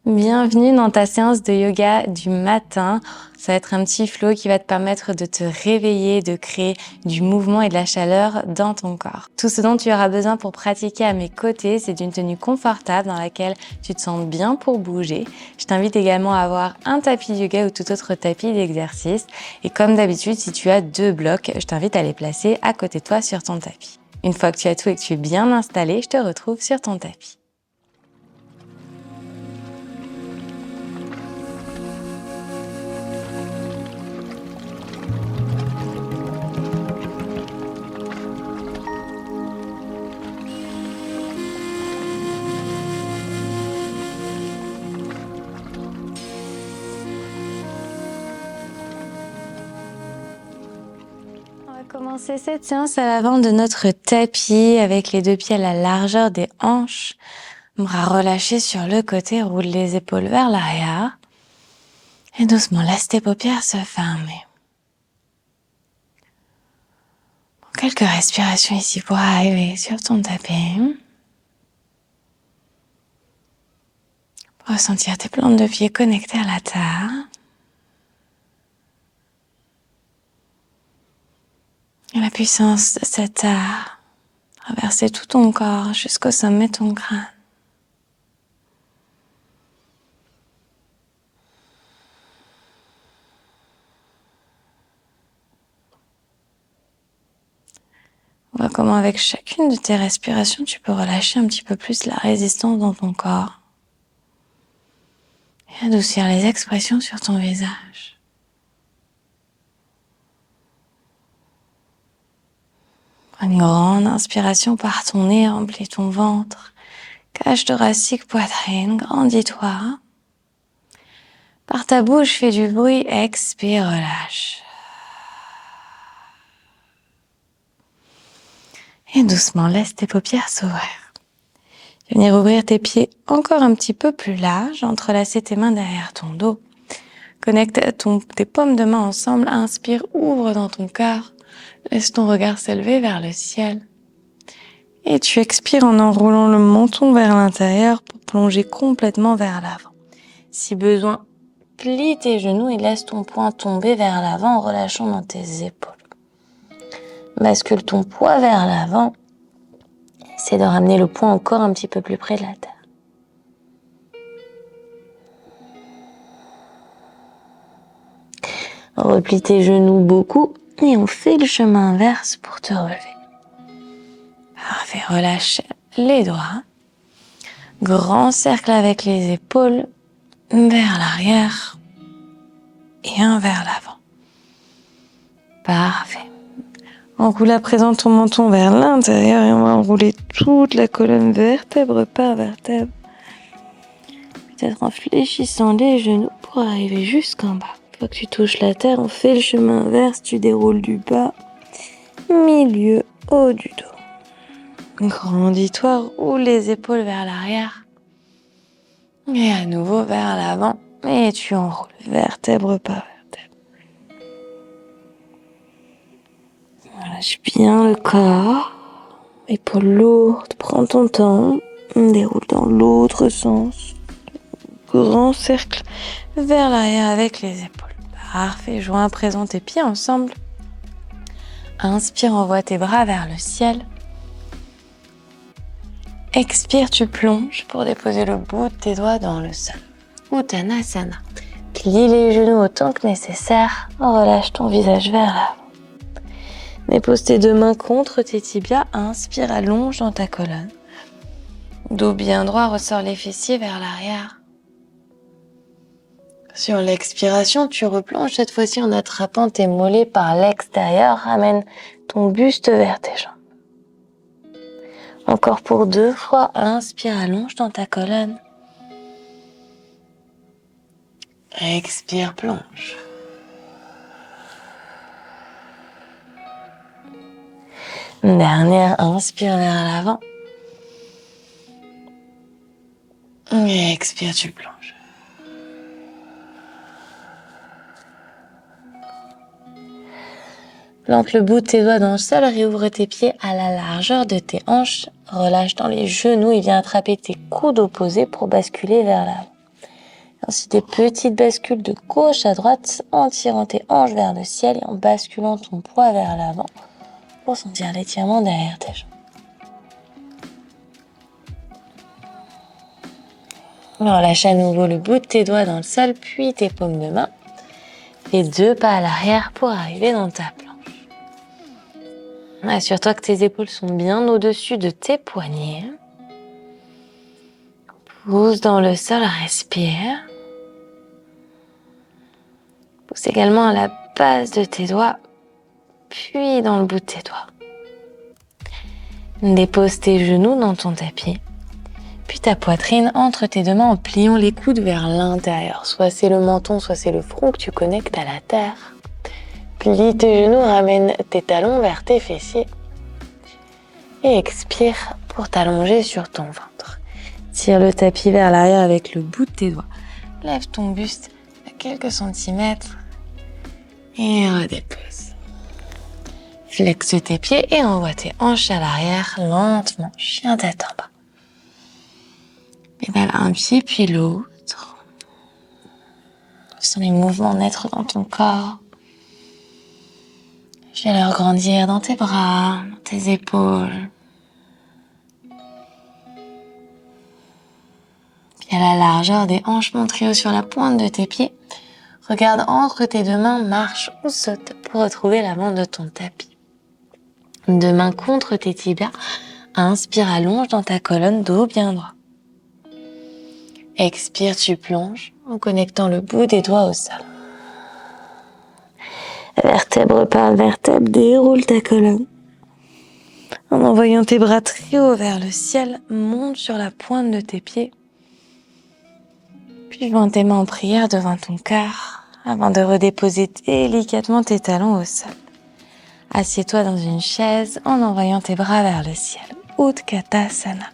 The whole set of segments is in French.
Bienvenue dans ta séance de yoga du matin. Ça va être un petit flow qui va te permettre de te réveiller, de créer du mouvement et de la chaleur dans ton corps. Tout ce dont tu auras besoin pour pratiquer à mes côtés, c'est d'une tenue confortable dans laquelle tu te sens bien pour bouger. Je t'invite également à avoir un tapis de yoga ou tout autre tapis d'exercice. Et comme d'habitude, si tu as 2 blocs, je t'invite à les placer à côté de toi sur ton tapis. Une fois que tu as tout et que tu es bien installé, je te retrouve sur ton tapis. On va commencer cette séance à l'avant de notre tapis avec les 2 pieds à la largeur des hanches. Bras relâchés sur le côté, roule les épaules vers l'arrière. Et doucement, laisse tes paupières se fermer. Quelques respirations ici pour arriver sur ton tapis. Ressentir tes plantes de pied connectées à la terre. Et la puissance de cette terre traverser tout ton corps jusqu'au sommet de ton crâne. Vois comment avec chacune de tes respirations, tu peux relâcher un petit peu plus la résistance dans ton corps. Et adoucir les expressions sur ton visage. Prends une grande inspiration par ton nez, remplis ton ventre. Cage thoracique, poitrine, grandis-toi. Par ta bouche, fais du bruit, expire, relâche. Et doucement, laisse tes paupières s'ouvrir. Tu vas venir ouvrir tes pieds encore un petit peu plus large, entrelacer tes mains derrière ton dos. Connecte tes paumes de main ensemble, inspire, ouvre dans ton cœur. Laisse ton regard s'élever vers le ciel. Et tu expires en enroulant le menton vers l'intérieur pour plonger complètement vers l'avant. Si besoin, plie tes genoux et laisse ton poing tomber vers l'avant en relâchant dans tes épaules. Bascule ton poids vers l'avant. Essaie de ramener le poing encore un petit peu plus près de la terre. Replie tes genoux beaucoup et on fait le chemin inverse pour te relever. Parfait, relâche les doigts. Grand cercle avec les épaules vers l'arrière et un vers l'avant. Parfait. Enroule à présent ton menton vers l'intérieur et on va enrouler toute la colonne vertèbre par vertèbre. Peut-être en fléchissant les genoux pour arriver jusqu'en bas. Une fois que tu touches la terre, on fait le chemin inverse. Tu déroules du bas, milieu, haut du dos. Grandis-toi, roule les épaules vers l'arrière. Et à nouveau vers l'avant. Et tu enroules vertèbre par vertèbre. Relâche bien le corps. Épaules lourdes, prends ton temps. Déroule dans l'autre sens. Grand cercle vers l'arrière avec les épaules. Parfait, joins à présent tes pieds ensemble. Inspire, envoie tes bras vers le ciel. Expire, tu plonges pour déposer le bout de tes doigts dans le sol. Uttanasana. Plie les genoux autant que nécessaire. Relâche ton visage vers l'avant. Dépose tes 2 mains contre tes tibias. Inspire, allonge dans ta colonne. Dos bien droit, ressort les fessiers vers l'arrière. Sur l'expiration, tu replonges cette fois-ci en attrapant tes mollets par l'extérieur. Ramène ton buste vers tes jambes. Encore pour 2 fois. Inspire, allonge dans ta colonne. Expire, plonge. Dernière, inspire vers l'avant. Et expire, tu plonges. Plante le bout de tes doigts dans le sol, réouvre tes pieds à la largeur de tes hanches. Relâche dans les genoux et viens attraper tes coudes opposés pour basculer vers l'avant. Ensuite, des petites bascules de gauche à droite en tirant tes hanches vers le ciel et en basculant ton poids vers l'avant pour sentir l'étirement derrière tes jambes. Relâche à nouveau le bout de tes doigts dans le sol, puis tes paumes de main. Fais 2 pas à l'arrière pour arriver dans ta planche. Assure-toi que tes épaules sont bien au-dessus de tes poignets. Pousse dans le sol, respire. Pousse également à la base de tes doigts, puis dans le bout de tes doigts. Dépose tes genoux dans ton tapis, puis ta poitrine entre tes 2 mains en pliant les coudes vers l'intérieur. Soit c'est le menton, soit c'est le front que tu connectes à la terre. Plie tes genoux, ramène tes talons vers tes fessiers. Et expire pour t'allonger sur ton ventre. Tire le tapis vers l'arrière avec le bout de tes doigts. Lève ton buste à quelques centimètres et redépose. Flexe tes pieds et envoie tes hanches à l'arrière lentement, chien tête en bas. Pédale un pied puis l'autre. Sens les mouvements naître dans ton corps. Fais-leur grandir dans tes bras, dans tes épaules. Puis à la largeur des hanches, montre haut sur la pointe de tes pieds. Regarde entre tes 2 mains, marche ou saute pour retrouver l'avant de ton tapis. 2 mains contre tes tibias. Inspire, allonge dans ta colonne, dos bien droit. Expire, tu plonges en connectant le bout des doigts au sol. Vertèbre par vertèbre, déroule ta colonne. En envoyant tes bras très haut vers le ciel, monte sur la pointe de tes pieds. Puis joins tes mains en prière devant ton cœur avant de redéposer délicatement tes talons au sol. Assieds-toi dans une chaise en envoyant tes bras vers le ciel. Utkatasana.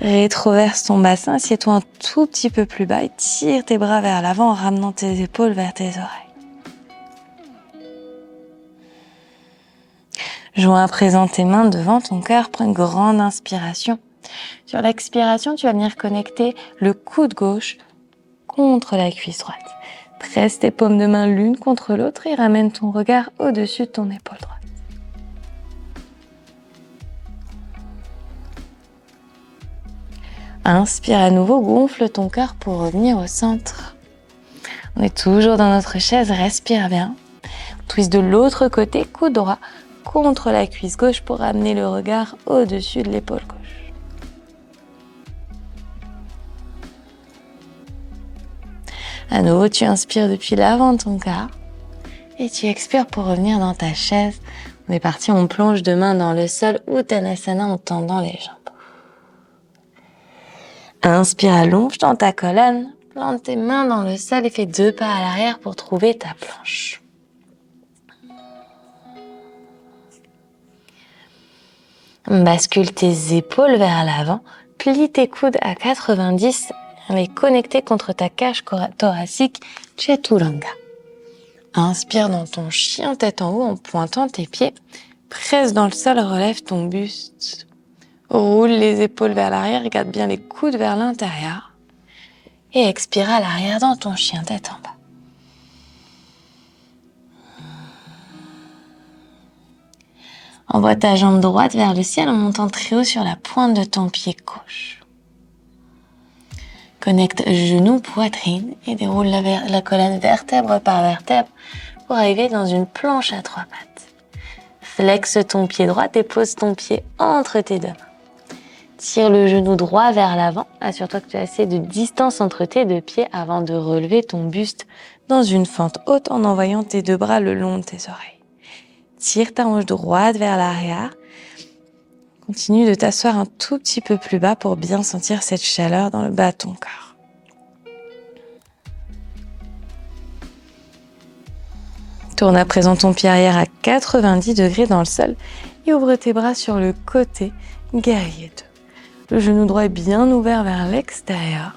Rétroverse ton bassin, assieds-toi un tout petit peu plus bas et tire tes bras vers l'avant en ramenant tes épaules vers tes oreilles. Joins à présent tes mains devant ton cœur, prends une grande inspiration. Sur l'expiration, tu vas venir connecter le coude gauche contre la cuisse droite. Presse tes paumes de main l'une contre l'autre et ramène ton regard au-dessus de ton épaule droite. Inspire à nouveau, gonfle ton cœur pour revenir au centre. On est toujours dans notre chaise, respire bien. Twist de l'autre côté, coude droit contre la cuisse gauche pour amener le regard au-dessus de l'épaule gauche. À nouveau, tu inspires depuis l'avant de ton corps et tu expires pour revenir dans ta chaise. On est parti, on plonge 2 mains dans le sol, Uttanasana en tendant les jambes. Inspire, allonge dans ta colonne, plante tes mains dans le sol et fais 2 pas à l'arrière pour trouver ta planche. Bascule tes épaules vers l'avant, plie tes coudes à 90, les connecter contre ta cage thoracique, Chaturanga. Inspire dans ton chien tête en haut en pointant tes pieds, presse dans le sol, relève ton buste. Roule les épaules vers l'arrière, garde bien les coudes vers l'intérieur et expire à l'arrière dans ton chien tête en bas. Envoie ta jambe droite vers le ciel en montant très haut sur la pointe de ton pied gauche. Connecte genoux, poitrine et déroule la colonne vertèbre par vertèbre pour arriver dans une planche à 3 pattes. Flexe ton pied droit, dépose ton pied entre tes 2 mains. Tire le genou droit vers l'avant. Assure-toi que tu as assez de distance entre tes 2 pieds avant de relever ton buste dans une fente haute en envoyant tes 2 bras le long de tes oreilles. Tire ta hanche droite vers l'arrière. Continue de t'asseoir un tout petit peu plus bas pour bien sentir cette chaleur dans le bas de ton corps. Tourne à présent ton pied arrière à 90 degrés dans le sol et ouvre tes bras sur le côté, guerrier 2. Le genou droit est bien ouvert vers l'extérieur.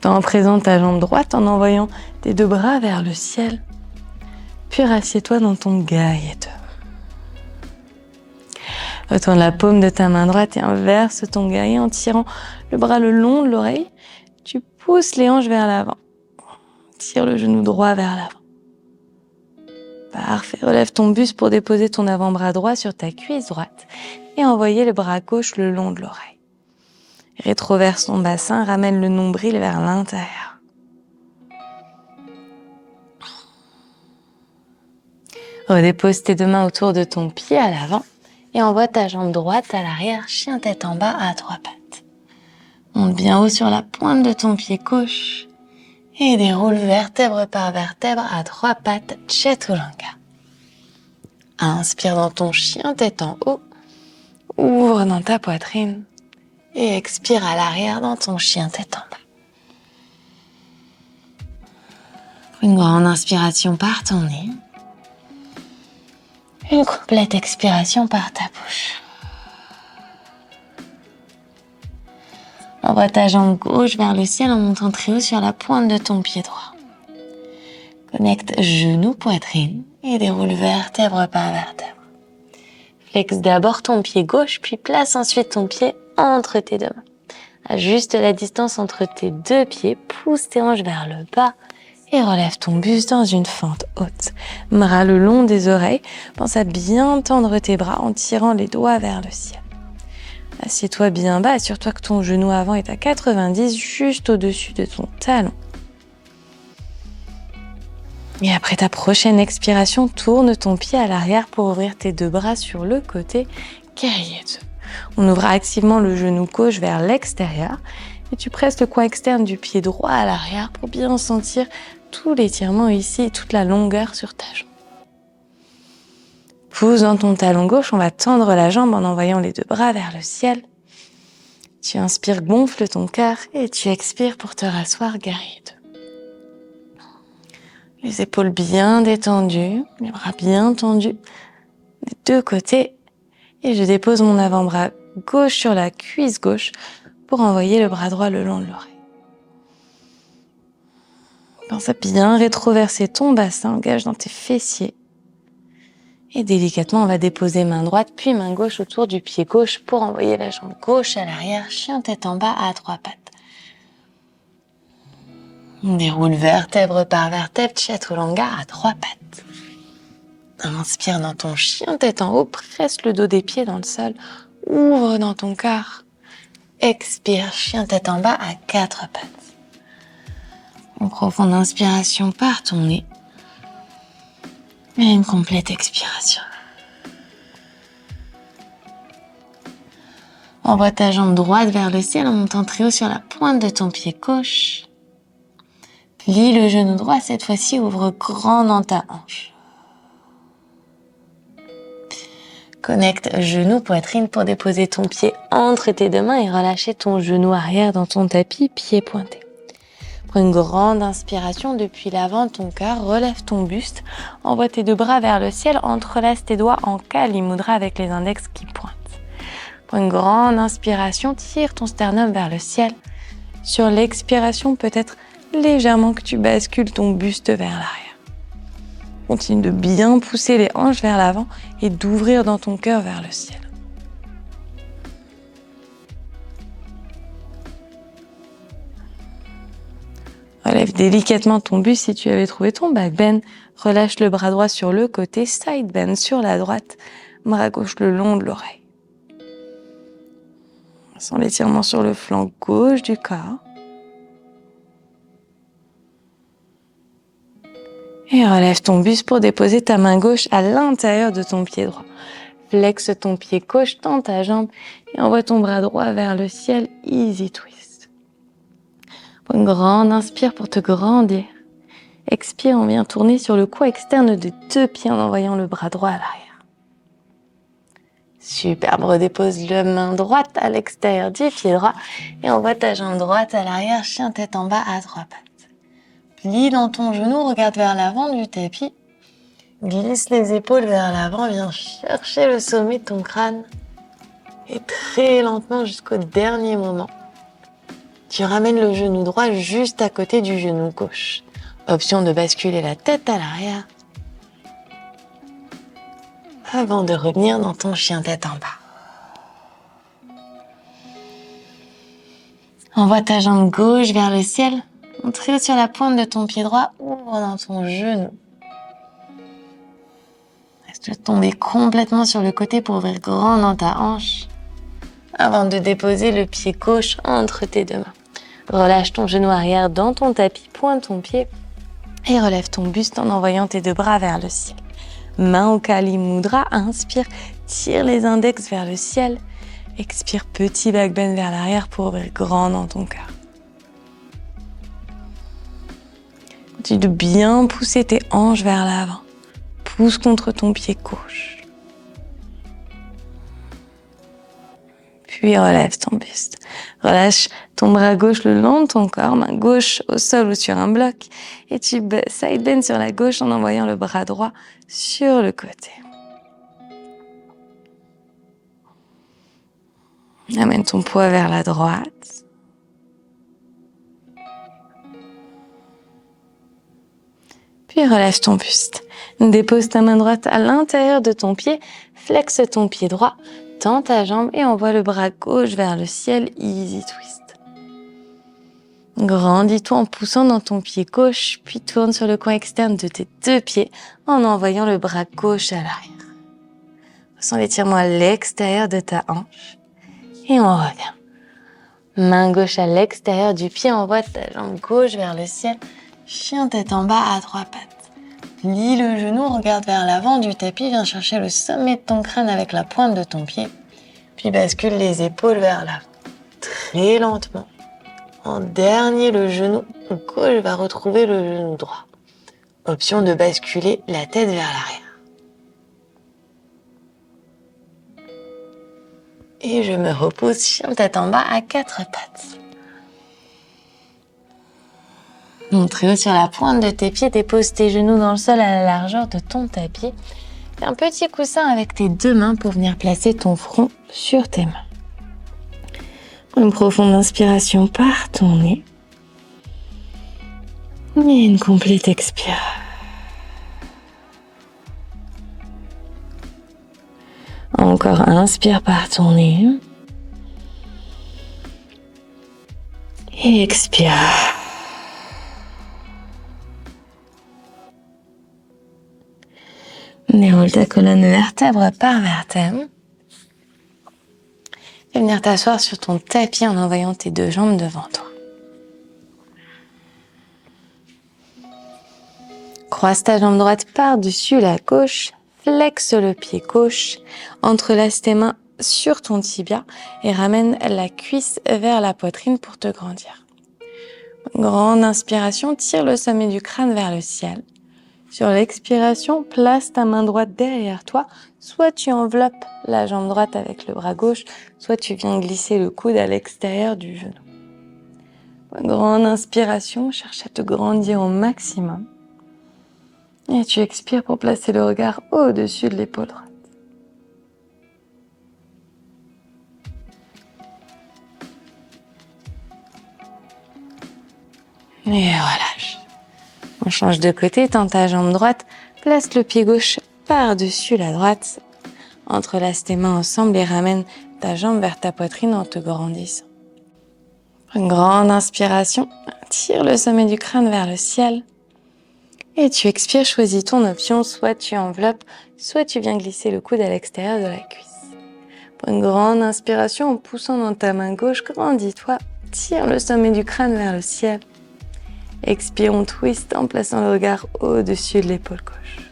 Tends à présent ta jambe droite en envoyant tes 2 bras vers le ciel. Puis rassieds-toi dans ton guerrier 2. Retourne la paume de ta main droite et inverse ton guerrier en tirant le bras le long de l'oreille. Tu pousses les hanches vers l'avant. Tire le genou droit vers l'avant. Parfait. Relève ton buste pour déposer ton avant-bras droit sur ta cuisse droite et envoyer le bras gauche le long de l'oreille. Rétroverse ton bassin, ramène le nombril vers l'intérieur. Redépose tes deux mains autour de ton pied à l'avant et envoie ta jambe droite à l'arrière, chien tête en bas à trois pattes. Monte bien haut sur la pointe de ton pied gauche et déroule vertèbre par vertèbre à trois pattes, Chaturanga. Inspire dans ton chien tête en haut, ouvre dans ta poitrine et expire à l'arrière dans ton chien tête en bas. Une grande inspiration par ton nez. Une complète expiration par ta bouche. Envoie ta jambe gauche vers le ciel en montant très haut sur la pointe de ton pied droit. Connecte genou, poitrine et déroule vertèbre par vertèbre. Flexe d'abord ton pied gauche, puis place ensuite ton pied entre tes deux mains. Ajuste la distance entre tes deux pieds, pousse tes hanches vers le bas et relève ton buste dans une fente haute. Bras le long des oreilles, pense à bien tendre tes bras en tirant les doigts vers le ciel. Assieds-toi bien bas, assure-toi que ton genou avant est à 90, juste au-dessus de ton talon. Et après ta prochaine expiration, tourne ton pied à l'arrière pour ouvrir tes deux bras sur le côté, guerrier 2. On ouvre activement le genou gauche vers l'extérieur et tu presses le coin externe du pied droit à l'arrière pour bien sentir tout l'étirement ici et toute la longueur sur ta jambe. Pousse dans ton talon gauche, on va tendre la jambe en envoyant les deux bras vers le ciel. Tu inspires, gonfle ton cœur et tu expires pour te rasseoir, guerrier 2. Les épaules bien détendues, les bras bien tendus des deux côtés. Et je dépose mon avant-bras gauche sur la cuisse gauche pour envoyer le bras droit le long de l'oreille. Pense à bien rétroverser ton bassin, engage dans tes fessiers. Et délicatement, on va déposer main droite puis main gauche autour du pied gauche pour envoyer la jambe gauche à l'arrière, chien tête en bas à trois pattes. On déroule vertèbre par vertèbre, Chaturanga à trois pattes. Inspire dans ton chien tête en haut, presse le dos des pieds dans le sol, ouvre dans ton corps. Expire, chien tête en bas à quatre pattes. Une profonde inspiration par ton nez. Et une complète expiration. Envoie ta jambe droite vers le ciel en montant très haut sur la pointe de ton pied gauche. Plie le genou droit, cette fois-ci ouvre grand dans ta hanche. Connecte genou, poitrine pour déposer ton pied entre tes deux mains et relâcher ton genou arrière dans ton tapis, pied pointé. Prends une grande inspiration depuis l'avant de ton cœur, relève ton buste, envoie tes deux bras vers le ciel, entrelace tes doigts en Kali Mudra avec les index qui pointent. Prends une grande inspiration, tire ton sternum vers le ciel. Sur l'expiration, peut-être légèrement que tu bascules ton buste vers l'arrière. Continue de bien pousser les hanches vers l'avant et d'ouvrir dans ton cœur vers le ciel. Relève délicatement ton buste si tu avais trouvé ton back bend. Relâche le bras droit sur le côté, side bend sur la droite, bras gauche le long de l'oreille. Sens l'étirement sur le flanc gauche du corps. Et relève ton buste pour déposer ta main gauche à l'intérieur de ton pied droit. Flexe ton pied gauche, tends ta jambe et envoie ton bras droit vers le ciel, easy twist. Prends une grande inspire pour te grandir. Expire, on vient tourner sur le coin externe des deux pieds en envoyant le bras droit à l'arrière. Superbe, redépose la main droite à l'extérieur du pied droit et envoie ta jambe droite à l'arrière, chien tête en bas à trois pattes. Plie dans ton genou, regarde vers l'avant du tapis. Glisse les épaules vers l'avant, viens chercher le sommet de ton crâne. Et très lentement jusqu'au dernier moment, tu ramènes le genou droit juste à côté du genou gauche. Option de basculer la tête à l'arrière avant de revenir dans ton chien tête en bas. Envoie ta jambe gauche vers le ciel. Très haut sur la pointe de ton pied droit. Ouvre dans ton genou. Laisse-le tomber complètement sur le côté pour ouvrir grand dans ta hanche. Avant de déposer le pied gauche entre tes deux mains. Relâche ton genou arrière dans ton tapis, pointe ton pied et relève ton buste en envoyant tes deux bras vers le ciel. Main au Kali Mudra, inspire, tire les index vers le ciel. Expire, petit back bend vers l'arrière pour ouvrir grand dans ton cœur. Continue de bien pousser tes hanches vers l'avant. Pousse contre ton pied gauche. Puis relève ton buste. Relâche ton bras gauche le long de ton corps, main gauche au sol ou sur un bloc. Et tu side bend sur la gauche en envoyant le bras droit sur le côté. Amène ton poids vers la droite. Puis relève ton buste. Dépose ta main droite à l'intérieur de ton pied. Flexe ton pied droit. Tends ta jambe et envoie le bras gauche vers le ciel. Easy twist. Grandis-toi en poussant dans ton pied gauche, puis tourne sur le coin externe de tes deux pieds en envoyant le bras gauche à l'arrière. Ressens l'étirement à l'extérieur de ta hanche. Et on revient. Main gauche à l'extérieur du pied, envoie ta jambe gauche vers le ciel. Chien tête en bas à trois pattes. Plie le genou, regarde vers l'avant du tapis, viens chercher le sommet de ton crâne avec la pointe de ton pied. Puis bascule les épaules vers l'avant. Très lentement. En dernier, le genou gauche va retrouver le genou droit. Option de basculer la tête vers l'arrière. Et je me repose chien tête en bas à quatre pattes. Très haut sur la pointe de tes pieds, dépose tes genoux dans le sol à la largeur de ton tapis. Fais un petit coussin avec tes deux mains pour venir placer ton front sur tes mains. Prends une profonde inspiration par ton nez. Et une complète expire. Encore inspire par ton nez. Et expire. Déroule ta colonne vertèbre par vertèbre. Et venir t'asseoir sur ton tapis en envoyant tes deux jambes devant toi. Croise ta jambe droite par-dessus la gauche. Flexe le pied gauche. Entrelace tes mains sur ton tibia et ramène la cuisse vers la poitrine pour te grandir. Grande inspiration, tire le sommet du crâne vers le ciel. Sur l'expiration, place ta main droite derrière toi. Soit tu enveloppes la jambe droite avec le bras gauche, soit tu viens glisser le coude à l'extérieur du genou. Grande inspiration, cherche à te grandir au maximum. Et tu expires pour placer le regard au-dessus de l'épaule droite. Et relâche. On change de côté, tends ta jambe droite, place le pied gauche par-dessus la droite, entrelace tes mains ensemble et ramène ta jambe vers ta poitrine en te grandissant. Prends une grande inspiration, tire le sommet du crâne vers le ciel et tu expires, choisis ton option, soit tu enveloppes, soit tu viens glisser le coude à l'extérieur de la cuisse. Prends une grande inspiration en poussant dans ta main gauche, grandis-toi, tire le sommet du crâne vers le ciel. Expire, on twist en plaçant le regard au-dessus de l'épaule gauche.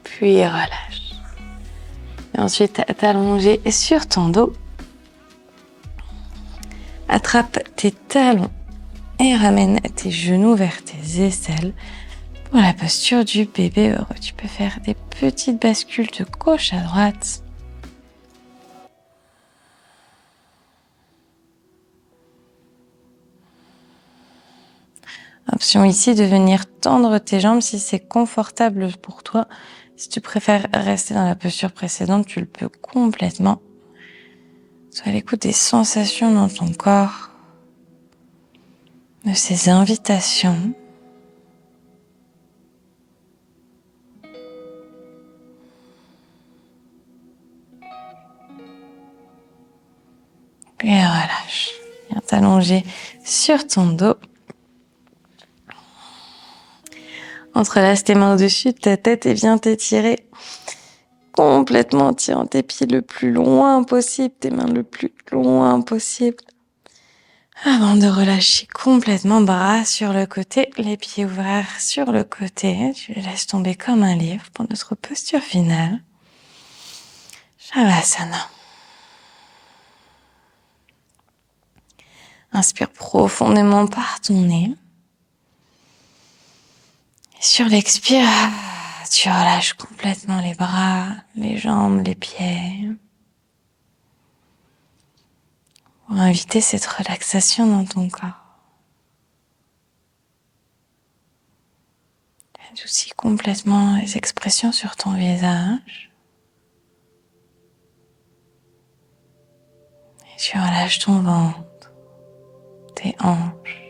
Puis relâche. Et ensuite, t'allonger sur ton dos. Attrape tes talons et ramène tes genoux vers tes aisselles. Pour la posture du bébé heureux, tu peux faire des petites bascules de gauche à droite. Option ici de venir tendre tes jambes si c'est confortable pour toi. Si tu préfères rester dans la posture précédente, tu le peux complètement. Sois à l'écoute des sensations dans ton corps, de ces invitations. Et relâche. Viens t'allonger sur ton dos. Entrelace tes mains au-dessus de ta tête et viens t'étirer complètement, tirant tes pieds le plus loin possible, tes mains le plus loin possible. Avant de relâcher complètement, bras sur le côté, les pieds ouverts sur le côté. Tu les laisses tomber comme un livre pour notre posture finale. Shavasana. Inspire profondément par ton nez. Et sur l'expire, tu relâches complètement les bras, les jambes, les pieds. Pour inviter cette relaxation dans ton corps. Adoucis complètement les expressions sur ton visage. Et tu relâches ton ventre, tes hanches.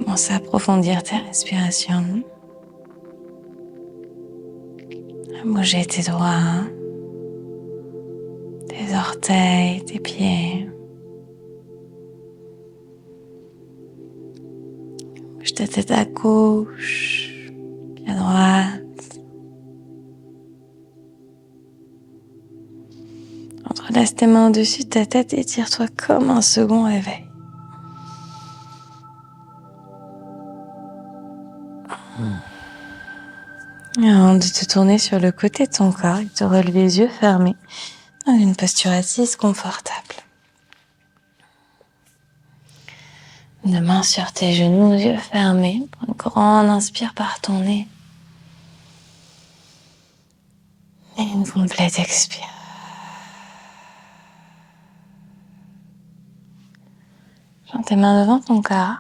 Commence à approfondir tes respirations. À bouger tes doigts, tes orteils, tes pieds. Bouge ta tête à gauche, puis à droite. Entrelace tes mains au-dessus de ta tête et tire-toi comme un second réveil. Et avant de te tourner sur le côté de ton corps et de te relever les yeux fermés dans une posture assise confortable. Deux mains sur tes genoux, yeux fermés. Prends une grande inspire par ton nez. Et une complète expire. Prends tes mains devant ton corps.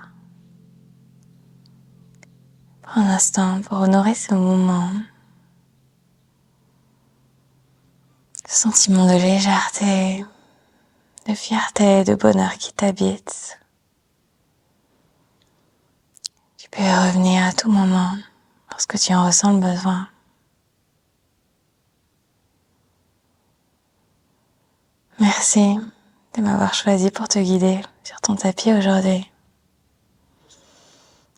Prends un instant pour honorer ce moment. Ce sentiment de légèreté, de fierté, de bonheur qui t'habite. Tu peux y revenir à tout moment lorsque tu en ressens le besoin. Merci de m'avoir choisi pour te guider sur ton tapis aujourd'hui.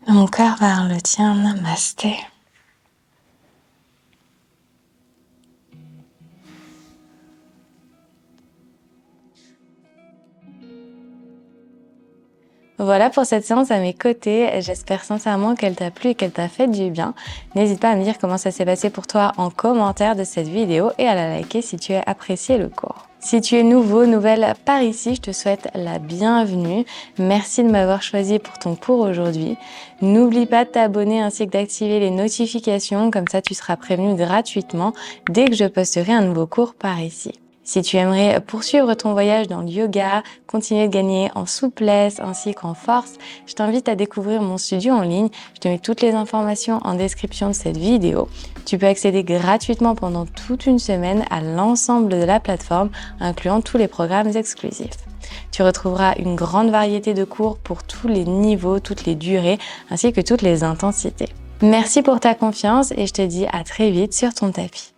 De mon cœur vers le tien, namasté. Voilà pour cette séance à mes côtés. J'espère sincèrement qu'elle t'a plu et qu'elle t'a fait du bien. N'hésite pas à me dire comment ça s'est passé pour toi en commentaire de cette vidéo et à la liker si tu as apprécié le cours. Si tu es nouveau, nouvelle par ici, je te souhaite la bienvenue. Merci de m'avoir choisi pour ton cours aujourd'hui. N'oublie pas de t'abonner ainsi que d'activer les notifications, comme ça tu seras prévenu gratuitement dès que je posterai un nouveau cours par ici. Si tu aimerais poursuivre ton voyage dans le yoga, continuer de gagner en souplesse ainsi qu'en force, je t'invite à découvrir mon studio en ligne. Je te mets toutes les informations en description de cette vidéo. Tu peux accéder gratuitement pendant toute une semaine à l'ensemble de la plateforme, incluant tous les programmes exclusifs. Tu retrouveras une grande variété de cours pour tous les niveaux, toutes les durées, ainsi que toutes les intensités. Merci pour ta confiance et je te dis à très vite sur ton tapis.